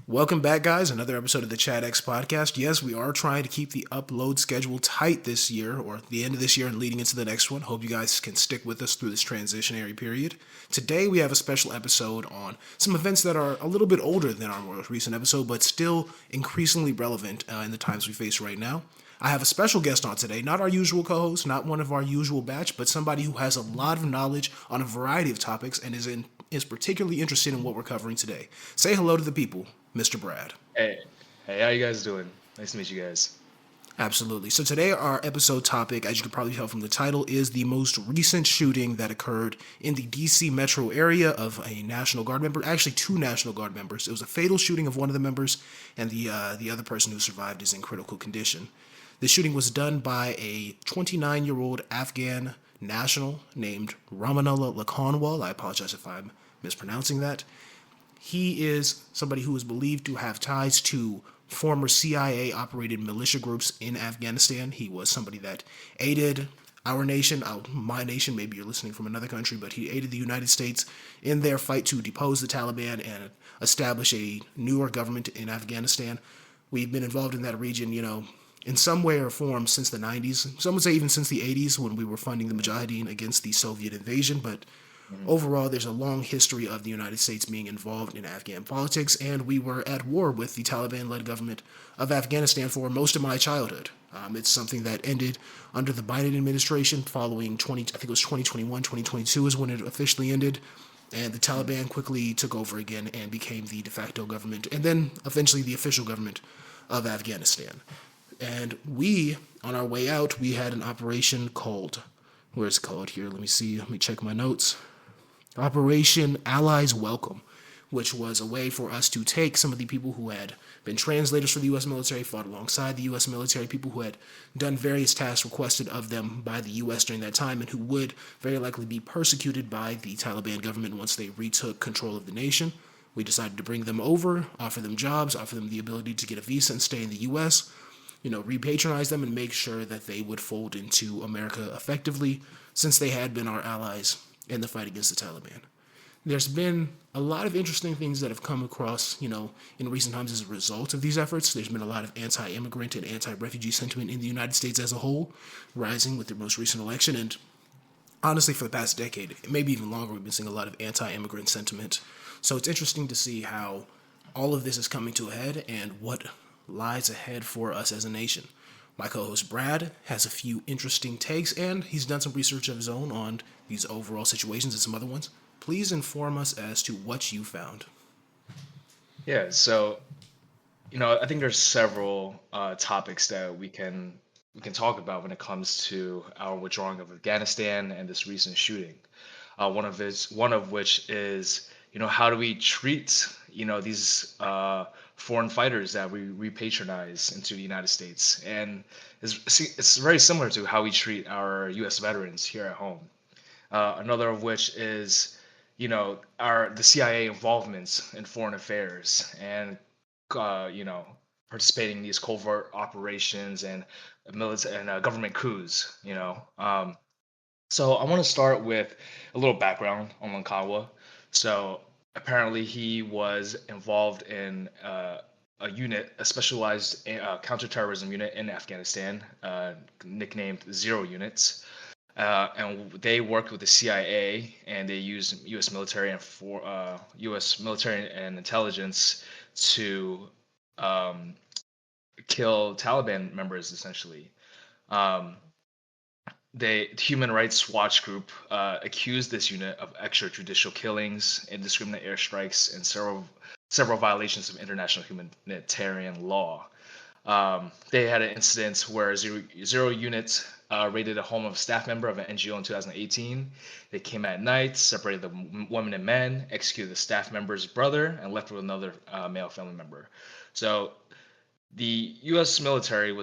Welcome back, guys. Another episode of the Chat X podcast. Yes, we are trying to keep the upload schedule tight this year, or the end of this year and leading into the next one. Hope you guys can stick with us through this transitionary period. Today, we have a special episode on some events that are a little bit older than our most recent episode, but still increasingly relevant in the times we face right now. I have a special guest on today, not our usual co host, not one of our usual batch, but somebody who has a lot of knowledge on a variety of topics and is particularly interested in what we're covering today. Say hello to the people, Mr. Brad. Hey, hey, how you guys doing? Nice to meet you guys. Absolutely. So today our episode topic, as you can probably tell from the title, is the most recent shooting that occurred in the DC metro area of a National Guard member. Actually, two National Guard members. It was a fatal shooting of one of the members, and the other person who survived is in critical condition. The shooting was done by a 29-year-old Afghan national named Ramanullah Lakanwal. I apologize if I'm mispronouncing that. He is somebody who is believed to have ties to former CIA operated militia groups in Afghanistan. He was somebody that aided our nation, my nation, maybe you're listening from another country, but he aided the United States in their fight to depose the Taliban and establish a newer government in Afghanistan. We've been involved in that region, in some way or form since the 90s. Some would say even since the 80s when we were funding the Mujahideen against the Soviet invasion, but Mhm. overall, there's a long history of the United States being involved in Afghan politics, and we were at war with the Taliban led government of Afghanistan for most of my childhood. It's something that ended under the Biden administration following I think it was 2021, 2022 is when it officially ended. And the Mhm. Taliban quickly took over again and became the de facto government, and then eventually the official government of Afghanistan. And we, on our way out, we had an operation called, where's it called here? Let me see. Let me check my notes. Operation Allies Welcome, which was a way for us to take some of the people who had been translators for the U.S. military, fought alongside the U.S. military, people who had done various tasks requested of them by the U.S. during that time, and who would very likely be persecuted by the Taliban government once they retook control of the nation. We decided to bring them over, offer them jobs, offer them the ability to get a visa and stay in the U.S., repatronize them and make sure that they would fold into America effectively since they had been our allies in the fight against the Taliban. There's been a lot of interesting things that have come across, in recent times as a result of these efforts. There's been a lot of anti immigrant and anti refugee sentiment in the United States as a whole, rising with the most recent election. And honestly, for the past decade, maybe even longer, we've been seeing a lot of anti immigrant sentiment. So it's interesting to see how all of this is coming to a head and what lies ahead for us as a nation. My co host Brad has a few interesting takes, and he's done some research of his own on these overall situations and some other ones. Please inform us as to what you found. Yeah, so I think there's several topics that we can talk about when it comes to our withdrawing of Afghanistan and this recent shooting. One of which is how do we treat these foreign fighters that we repatronize into the United States, and it's very similar to how we treat our U.S. veterans here at home. Another of which is, our the CIA involvements in foreign affairs and, participating in these covert operations and military and government coups. So I want to start with a little background on Lankawa. So apparently he was involved in a specialized counterterrorism unit in Afghanistan, nicknamed Zero Units, and they worked with the CIA, and they used U.S. military and U.S. military and intelligence to um, kill Taliban members, essentially. Um, the Human Rights Watch group accused this unit of extrajudicial killings, indiscriminate airstrikes, and several violations of international humanitarian law. They had an incident where zero units raided a home of a staff member of an NGO in 2018. They came at night, separated the women and men, executed the staff member's brother, and left with another male family member. So the U.S. military um,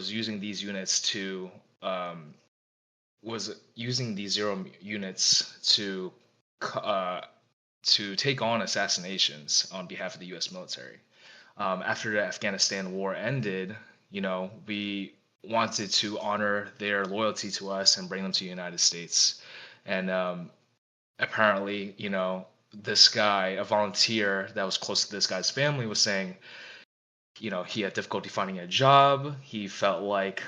was using these zero units uh, to take on assassinations on behalf of the U.S. military. After the Afghanistan war ended, we wanted to honor their loyalty to us and bring them to the United States. And apparently, this guy, a volunteer that was close to this guy's family, was saying, he had difficulty finding a job. He felt like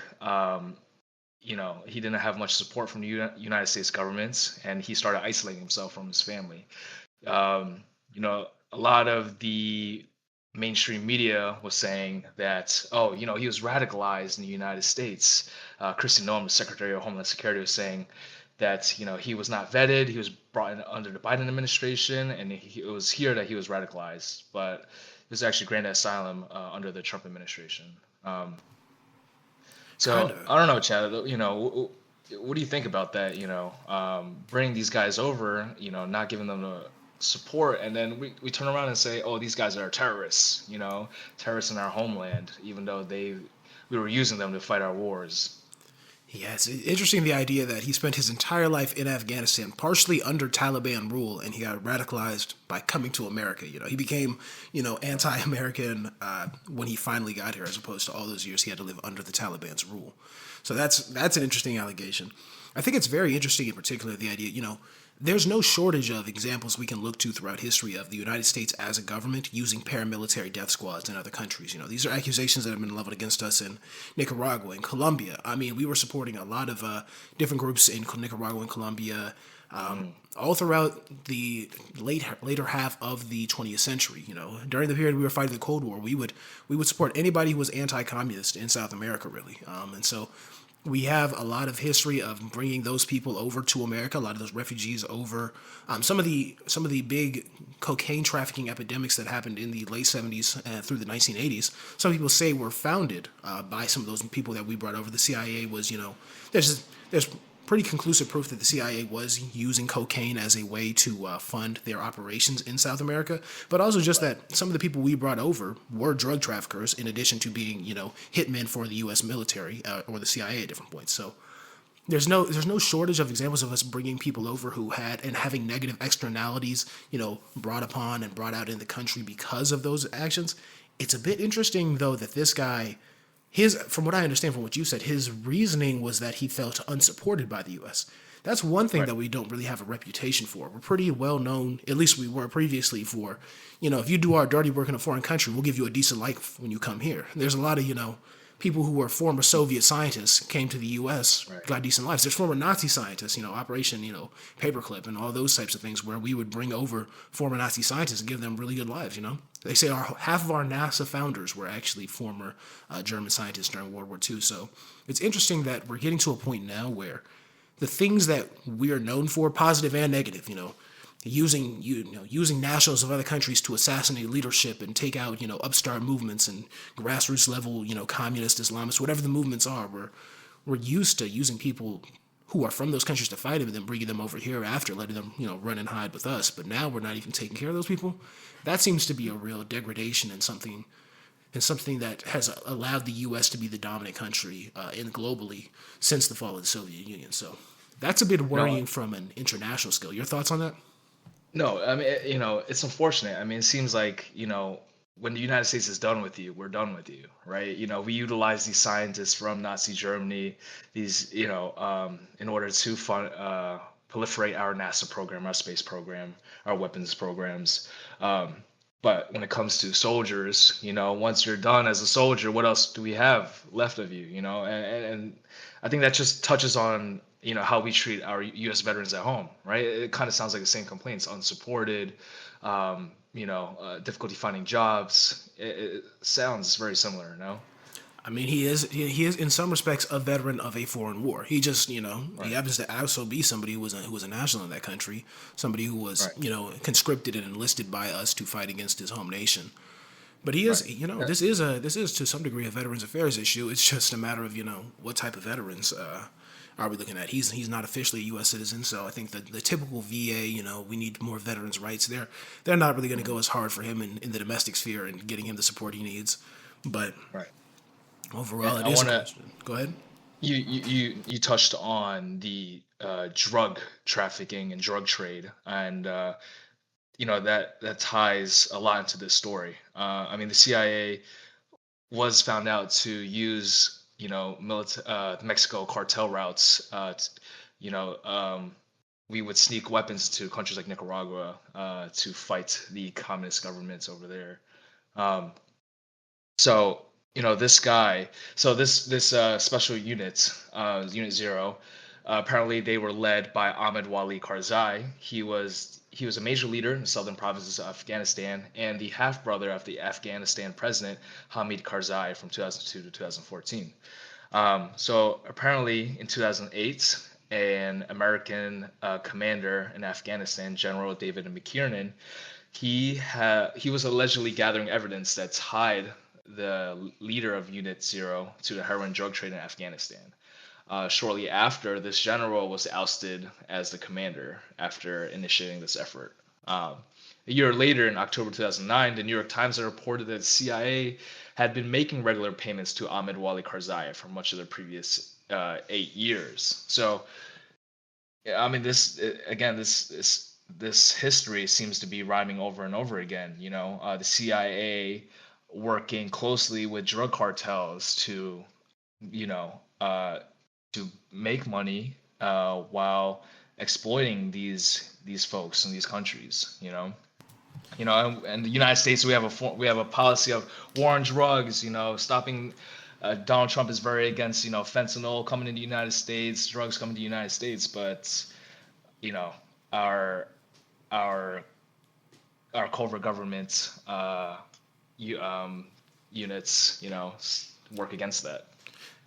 he didn't have much support from the United States government, and he started isolating himself from his family. A lot of the mainstream media was saying that, oh, he was radicalized in the United States. Christian Noem, the Secretary of Homeland Security, was saying that he was not vetted. He was brought in under the Biden administration, and it was here that he was radicalized. But he was actually granted asylum under the Trump administration. Um, Kind so of. I don't know, Chad. What do you think about that? Bringing these guys over, not giving them the support, and then we turn around and say, oh, these guys are terrorists. Terrorists in our homeland, even though we were using them to fight our wars. Yeah, it's interesting the idea that he spent his entire life in Afghanistan, partially under Taliban rule, and he got radicalized by coming to America. He became, anti-American when he finally got here, as opposed to all those years he had to live under the Taliban's rule. So that's an interesting allegation. I think it's very interesting, in particular, the idea. There's no shortage of examples we can look to throughout history of the United States as a government using paramilitary death squads in other countries. These are accusations that have been leveled against us in Nicaragua and Colombia. I mean, we were supporting a lot of different groups in Nicaragua and Colombia all throughout the later half of the 20th century. During the period we were fighting the Cold War, we would support anybody who was anti-communist in South America, really. And so we have a lot of history of bringing those people over to America. A lot of those refugees over. Some of the big cocaine trafficking epidemics that happened in the late '70s through the 1980s. Some people say were founded by some of those people that we brought over. The CIA was, there's pretty conclusive proof that the CIA was using cocaine as a way to fund their operations in South America, but also just that some of the people we brought over were drug traffickers, in addition to being, hitmen for the U.S. military or the CIA at different points. So there's no shortage of examples of us bringing people over who had and having negative externalities, brought upon and brought out in the country because of those actions. It's a bit interesting though that this guy, his from what I understand from what you said, his reasoning was that he felt unsupported by the U.S. That's one thing Right. that we don't really have a reputation for. We're pretty well known, at least we were previously, for, if you do our dirty work in a foreign country, we'll give you a decent life when you come here. There's a lot of, people who were former Soviet scientists came to the U.S., Right. got decent lives. There's former Nazi scientists, Operation, Paperclip, and all those types of things where we would bring over former Nazi scientists and give them really good lives. They say half of our NASA founders were actually former German scientists during World War II. So it's interesting that we're getting to a point now where the things that we are known for, positive and negative, using nationals of other countries to assassinate leadership and take out upstart movements and grassroots level communist Islamists, whatever the movements are, we're used to using people who are from those countries to fight them and then bringing them over here after, letting them run and hide with us. But now we're not even taking care of those people. That seems to be a real degradation and something that has allowed the U.S. to be the dominant country in globally since the fall of the Soviet Union. So that's a bit No, worrying from an international scale. Your thoughts on that? no. I mean, it's unfortunate. I mean, it seems like, when the United States is done with you, we're done with you, right? We utilize these scientists from Nazi Germany, in order to proliferate our NASA program, our space program, our weapons programs. Um, but when it comes to soldiers, once you're done as a soldier, what else do we have left of you? And I think that just touches on how we treat our U.S. veterans at home, right? It kind of sounds like the same complaints: unsupported, difficulty finding jobs. It sounds very similar, no? I mean, he is in some respects a veteran of a foreign war. He just he Right, happens to also be somebody who was a national in that country, somebody who was right, conscripted and enlisted by us to fight against his home nation. But he right. is, this is to some degree a Veterans Affairs issue. It's just a matter of what type of veterans are we looking at. He's not officially a U.S. citizen, so I think that the typical VA, we need more veterans' rights. They're not really going to Mhm. go as hard for him in the domestic sphere and getting him the support he needs. But Right. And overall, it I is a want to question. Go ahead. you touched on the drug trafficking and drug trade, and that ties a lot into this story. I mean, the CIA was found out to use Mexico cartel routes. You know, we would sneak weapons to countries like Nicaragua to fight the communist governments over there. Um, So, this guy, so this special unit, Unit Zero, apparently they were led by Ahmed Wali Karzai. He was a major leader in the southern provinces of Afghanistan and the half brother of the Afghanistan president Hamid Karzai from 2002 to 2014. So apparently in 2008, an American commander in Afghanistan, General David McKiernan, he was allegedly gathering evidence that tied the leader of Unit Zero to the heroin drug trade in Afghanistan. Shortly after, this general was ousted as the commander after initiating this effort. A year later, in October 2009, the New York Times had reported that the CIA had been making regular payments to Ahmed Wali Karzai for much of the previous 8 years. So, yeah, I mean, again, this history seems to be rhyming over and over again. The CIA working closely with drug cartels you know, uh, to make money while exploiting these folks in these countries. And the United States, we have a policy of war on drugs. Stopping. Donald Trump is very against fentanyl coming into the United States, drugs coming to the United States, but you know our our our covert government units work against that.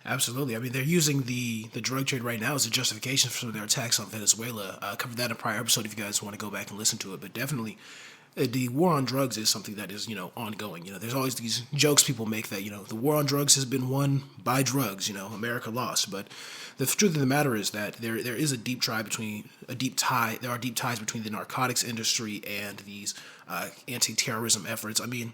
Absolutely. I mean, they're using the drug trade right now as a justification for their attacks on Venezuela. I covered that in a prior episode if you guys want to go back and listen to it. But definitely, the war on drugs is something that is, ongoing. There's always these jokes people make that, the war on drugs has been won by drugs, America lost. But the truth of the matter is that there is there are deep ties between the narcotics industry and these anti-terrorism efforts. I mean,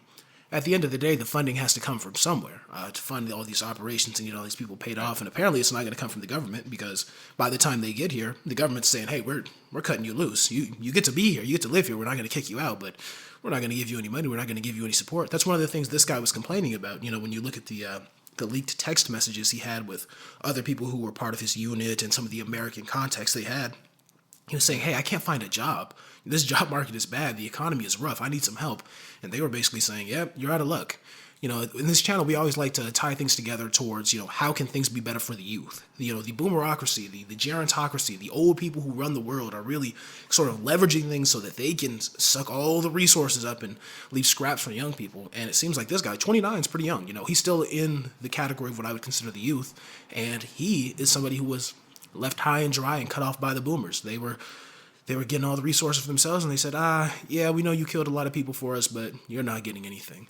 at the end of the day, the funding has to come from somewhere to fund all these operations and get all these people paid off. And apparently, it's not going to come from the government because by the time they get here, the government's saying, "Hey, we're cutting you loose. You get to be here. You get to live here. We're not going to kick you out, but we're not going to give you any money. We're not going to give you any support." That's one of the things this guy was complaining about. When you look at the leaked text messages he had with other people who were part of his unit and some of the American contacts they had, he was saying, "Hey, I can't find a job. This job market is bad. The economy is rough. I need some help." And they were basically saying, "Yep, you're out of luck." In this channel, we always like to tie things together towards, how can things be better for the youth? The boomerocracy, the gerontocracy, the old people who run the world are really sort of leveraging things so that they can suck all the resources up and leave scraps for young people. And it seems like this guy, 29, is pretty young. He's still in the category of what I would consider the youth. And he is somebody who was left high and dry and cut off by the boomers. They were getting all the resources for themselves, and they said, yeah, we know you killed a lot of people for us, but you're not getting anything.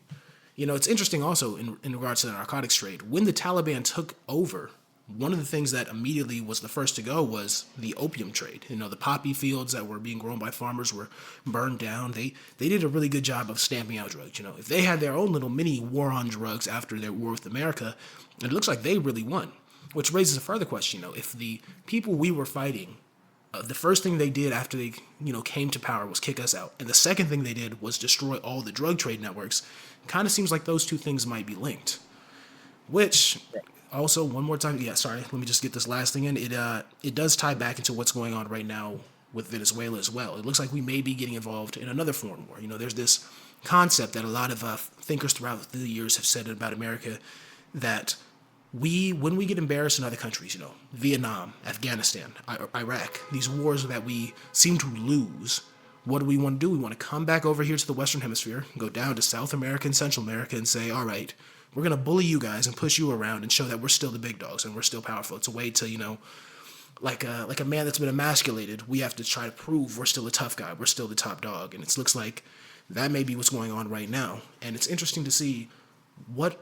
It's interesting also in regards to the narcotics trade. When the Taliban took over, one of the things that immediately was the first to go was the opium trade. The poppy fields that were being grown by farmers were burned down. They did a really good job of stamping out drugs. If they had their own little mini war on drugs after their war with America, it looks like they really won. Which raises a further question, if the people we were fighting, the first thing they did after they, came to power was kick us out, and the second thing they did was destroy all the drug trade networks. Kind of seems like those two things might be linked. Which, also, one more time, yeah, sorry, let me just get this last thing in. It does tie back into what's going on right now with Venezuela as well. It looks like we may be getting involved in another foreign war. There's this concept that a lot of thinkers throughout the years have said about America that when we get embarrassed in other countries, Vietnam, Afghanistan, Iraq, these wars that we seem to lose, what do we want to do? We want to come back over here to the Western Hemisphere, go down to South America and Central America and say, all right, we're going to bully you guys and push you around and show that we're still the big dogs and we're still powerful. It's a way to, like a man that's been emasculated, we have to try to prove we're still a tough guy. We're still the top dog. And it looks like that may be what's going on right now. And it's interesting to see what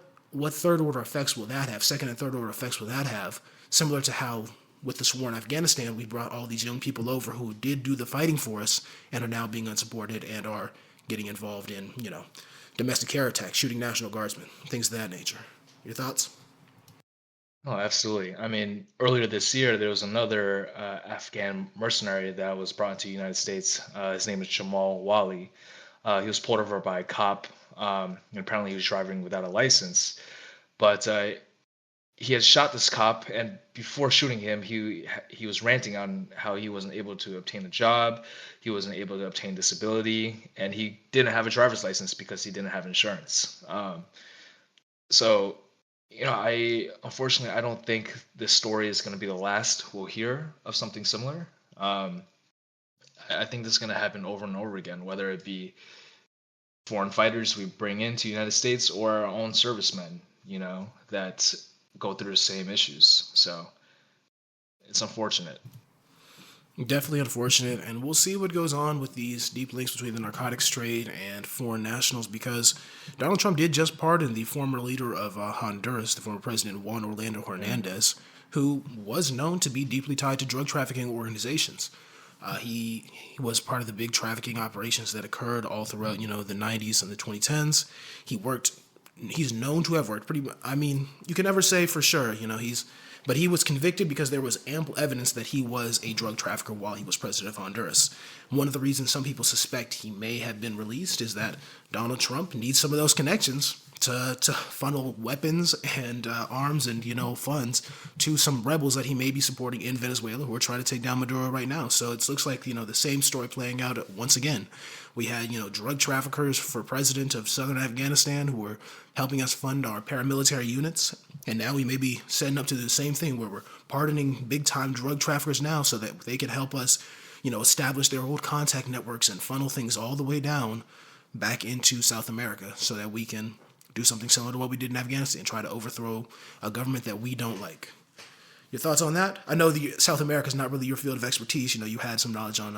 third order effects will that have, second and third order effects will that have, similar to how with this war in Afghanistan, we brought all these young people over who did do the fighting for us and are now being unsupported and are getting involved in, domestic terror attacks, shooting National Guardsmen, things of that nature. Your thoughts? Oh, absolutely. I mean, earlier this year, there was another Afghan mercenary that was brought into the United States. His name is Jamal Wali. He was pulled over by a cop, and apparently he was driving without a license. But he had shot this cop, and before shooting him, he was ranting on how he wasn't able to obtain a job, he wasn't able to obtain disability, and he didn't have a driver's license because he didn't have insurance. So, I unfortunately I don't think this story is going to be the last we'll hear of something similar. Um, I think this is going to happen over and over again, whether it be foreign fighters we bring into the United States or our own servicemen, that go through the same issues. So it's unfortunate. Definitely unfortunate, and we'll see what goes on with these deep links between the narcotics trade and foreign nationals because Donald Trump did just pardon the former leader of Honduras, the former president Juan Orlando Mm. Hernandez, who was known to be deeply tied to drug trafficking organizations. He was part of the big trafficking operations that occurred all throughout, the 90s and the 2010s. He worked he's known to have worked pretty I mean, you can never say for sure, but he was convicted because there was ample evidence that he was a drug trafficker while he was president of Honduras. One of the reasons some people suspect he may have been released is that Donald Trump needs some of those connections to funnel weapons and arms and funds to some rebels that he may be supporting in Venezuela who are trying to take down Maduro right now. So it looks like the same story playing out once again. We had drug traffickers for president of southern Afghanistan who were helping us fund our paramilitary units, and now we may be setting up to do the same thing where we're pardoning big time drug traffickers now so that they can help us establish their old contact networks and funnel things all the way down back into South America so that we can do something similar to what we did in Afghanistan, try to overthrow a government that we don't like. Your thoughts on that? I know the South America is not really your field of expertise. You had some knowledge on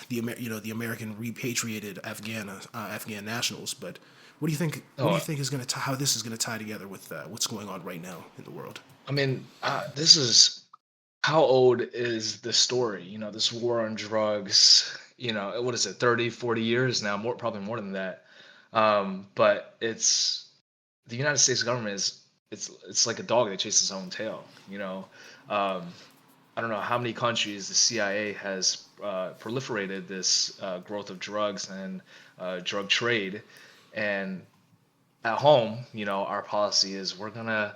the American repatriated Afghan nationals, but what do you think? What do you Oh, think is going to how this is going to tie together with what's going on right now in the world? I mean, this is how old is this story? This war on drugs, what is it, 30, 40 years now, more, probably more than that. But the United States government it's like a dog that chases its own tail, Um, I don't know how many countries the CIA has proliferated this growth of drugs and drug trade, and at home, our policy is we're gonna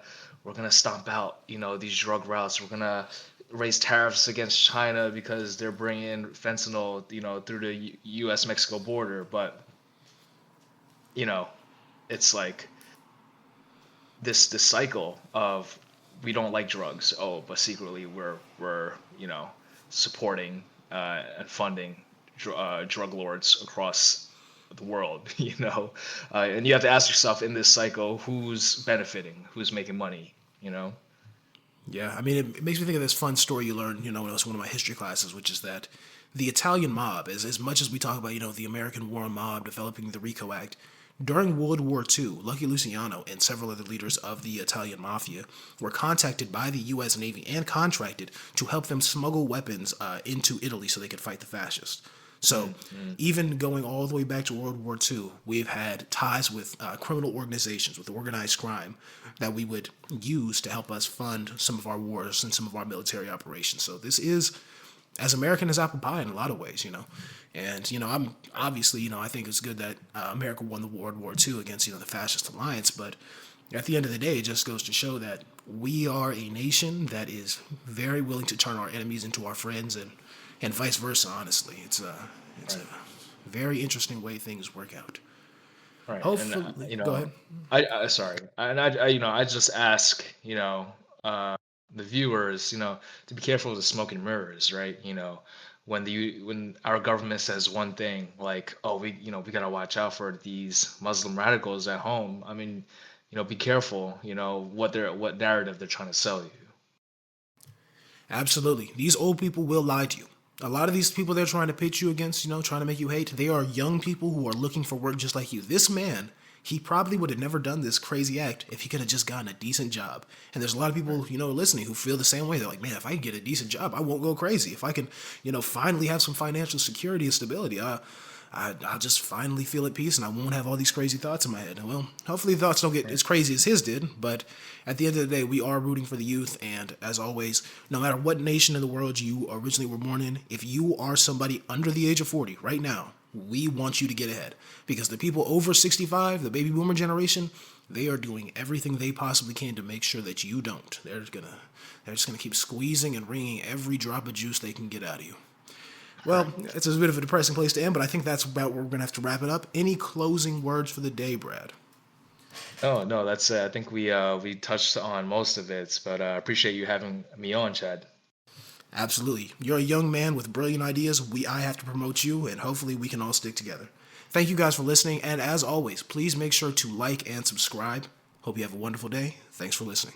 stomp out, these drug routes. We're gonna raise tariffs against China because they're bringing fentanyl, through the U.S. Mexico border. But you know, it's like this cycle of we don't like drugs. Oh, but secretly we're supporting and funding drug lords across the world. And you have to ask yourself in this cycle who's benefiting, who's making money. Yeah, I mean, it makes me think of this fun story you learned, when it was one of my history classes, which is that the Italian mob, as much as we talk about, the American war mob developing the RICO Act, during World War II, Lucky Luciano and several other leaders of the Italian mafia were contacted by the U.S. Navy and contracted to help them smuggle weapons into Italy so they could fight the fascists. So, Mm-hmm. even going all the way back to World War II, we've had ties with criminal organizations, with organized crime, that we would use to help us fund some of our wars and some of our military operations. So, this is as American as apple pie in a lot of ways. And, I'm obviously, I think it's good that America won the World War II against, the fascist alliance. But at the end of the day, it just goes to show that we are a nation that is very willing to turn our enemies into our friends and vice versa, honestly. It's a Right. very interesting way things work out. Right. And Hopefully, go ahead. I sorry, and I just ask, the viewers, to be careful of the smoke and mirrors, right? When our government says one thing, like, oh, we gotta watch out for these Muslim radicals at home. I mean, be careful, what narrative they're trying to sell you. Absolutely. These old people will lie to you. A lot of these people they're trying to pitch you against, trying to make you hate, they are young people who are looking for work just like you. This man, he probably would have never done this crazy act if he could have just gotten a decent job. And there's a lot of people, Right. listening who feel the same way. They're like, man, if I can get a decent job, I won't go crazy. If I can, finally have some financial security and stability, I'll just finally feel at peace and I won't have all these crazy thoughts in my head. Well, hopefully the thoughts don't get Right. as crazy as his did, but at the end of the day, we are rooting for the youth. And as always, no matter what nation in the world you originally were born in, if you are somebody under the age of 40 right now, we want you to get ahead. Because the people over 65, the baby boomer generation, they are doing everything they possibly can to make sure that you don't. They're just gonna keep squeezing and wringing every drop of juice they can get out of you. Well, Right. it's a bit of a depressing place to end, but I think that's about where we're going to have to wrap it up. Any closing words for the day, Brad? Oh no, that's I think we touched on most of it, but I appreciate you having me on, Chad. Absolutely. You're a young man with brilliant ideas. I have to promote you, and hopefully we can all stick together. Thank you guys for listening, and as always, please make sure to like and subscribe. Hope you have a wonderful day. Thanks for listening.